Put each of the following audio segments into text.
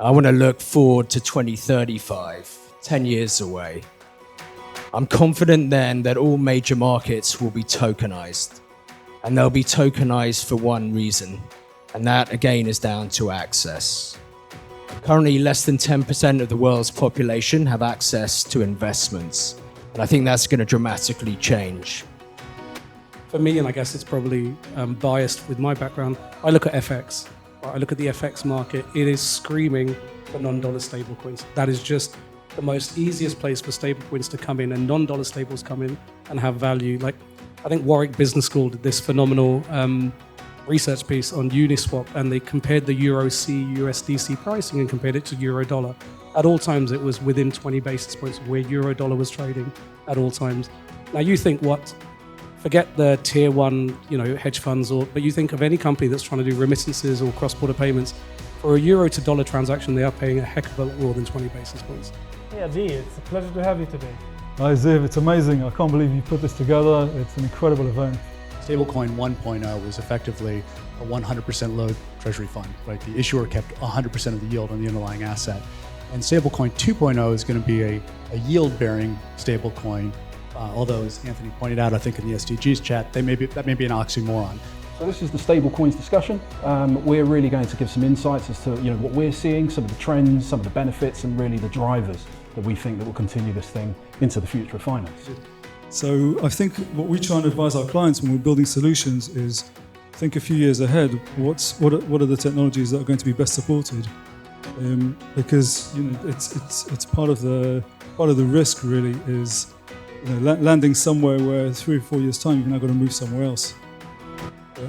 I want to look forward to 2035, 10 years away. I'm confident then that all major markets will be tokenized. And they'll be tokenized for one reason, and that again is down to access. Currently, less than 10% of the world's population have access to investments, and I think that's going to dramatically change. For me, and I guess it's probably biased with my background, I look at FX. I look at the FX market. It is screaming for non-dollar stablecoins. That is just the most easiest place for stablecoins to come in, and non-dollar stables come in and have value. Like, I think Warwick Business School did this phenomenal research piece on Uniswap, and they compared the Euro C USDC pricing and compared it to Euro Dollar. At all times, it was within 20 basis points of where Euro Dollar was trading at all times. Now you think forget the tier one, hedge funds, but you think of any company that's trying to do remittances or cross-border payments. For a euro to dollar transaction, they are paying a heck of a lot more than 20 basis points. Yeah, Dee, it's a pleasure to have you today. Hi Ziv, it's amazing. I can't believe you put this together. It's an incredible event. Stablecoin 1.0 was effectively a 100% load treasury fund, right? The issuer kept 100% of the yield on the underlying asset. And Stablecoin 2.0 is going to be a yield-bearing stablecoin, although as Anthony pointed out, I think in the SDGs chat, that may be an oxymoron. So this is the stablecoins discussion. We're really going to give some insights as to what we're seeing, some of the trends, some of the benefits, and really the drivers that we think that will continue this thing into the future of finance. So I think what we try and advise our clients when we're building solutions is think a few years ahead. What are the technologies that are going to be best supported? Because it's part of the risk really is landing somewhere where 3 or 4 years time you've now got to move somewhere else.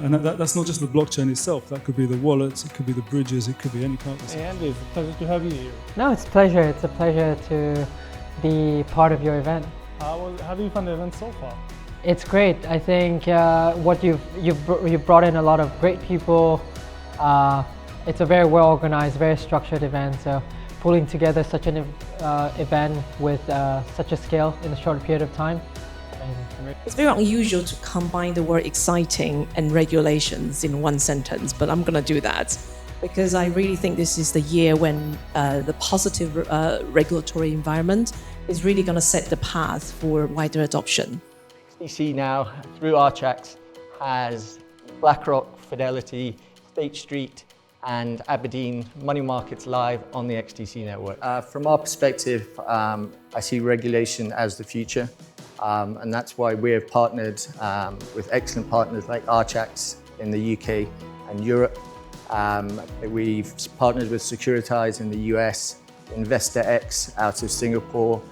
And that's not just the blockchain itself. That could be the wallets, it could be the bridges, it could be any part of this. Hey Andy, it's a pleasure to have you here. No, it's a pleasure. It's a pleasure to be part of your event. How do you find the event so far? It's great. I think what you've brought in a lot of great people. It's a very well organized, very structured event. So pulling together such an event with such a scale in a short period of time. It's very unusual to combine the word exciting and regulations in one sentence, but I'm going to do that because I really think this is the year when the positive regulatory environment is really going to set the path for wider adoption. XDC now, through our checks, has BlackRock, Fidelity, State Street, and Aberdeen money markets live on the XDC network. From our perspective, I see regulation as the future. And that's why we have partnered with excellent partners like Archax in the UK and Europe. We've partnered with Securitize in the US, InvestorX out of Singapore,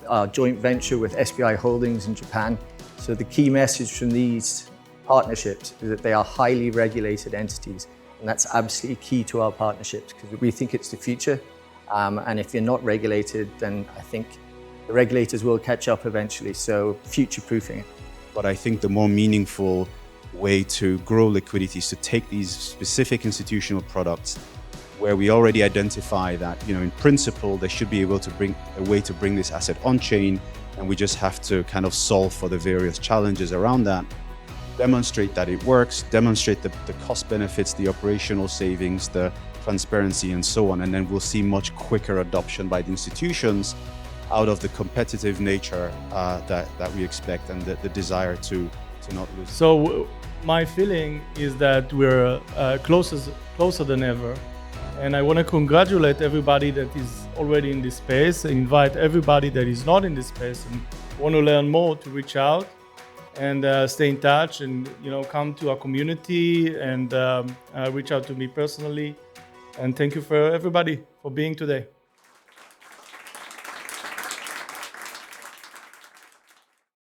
our joint venture with SBI Holdings in Japan. So the key message from these partnerships is that they are highly regulated entities. And that's absolutely key to our partnerships because we think it's the future. And if you're not regulated, then I think the regulators will catch up eventually, so future-proofing it. But I think the more meaningful way to grow liquidity is to take these specific institutional products where we already identify that, in principle, they should be able to bring a way to bring this asset on-chain, and we just have to kind of solve for the various challenges around that, demonstrate that it works, demonstrate the cost benefits, the operational savings, the transparency, and so on, and then we'll see much quicker adoption by the institutions out of the competitive nature that we expect and the desire to not lose. So my feeling is that we're closer than ever. And I want to congratulate everybody that is already in this space, and invite everybody that is not in this space and want to learn more to reach out and stay in touch and come to our community and reach out to me personally. And thank you for everybody for being today.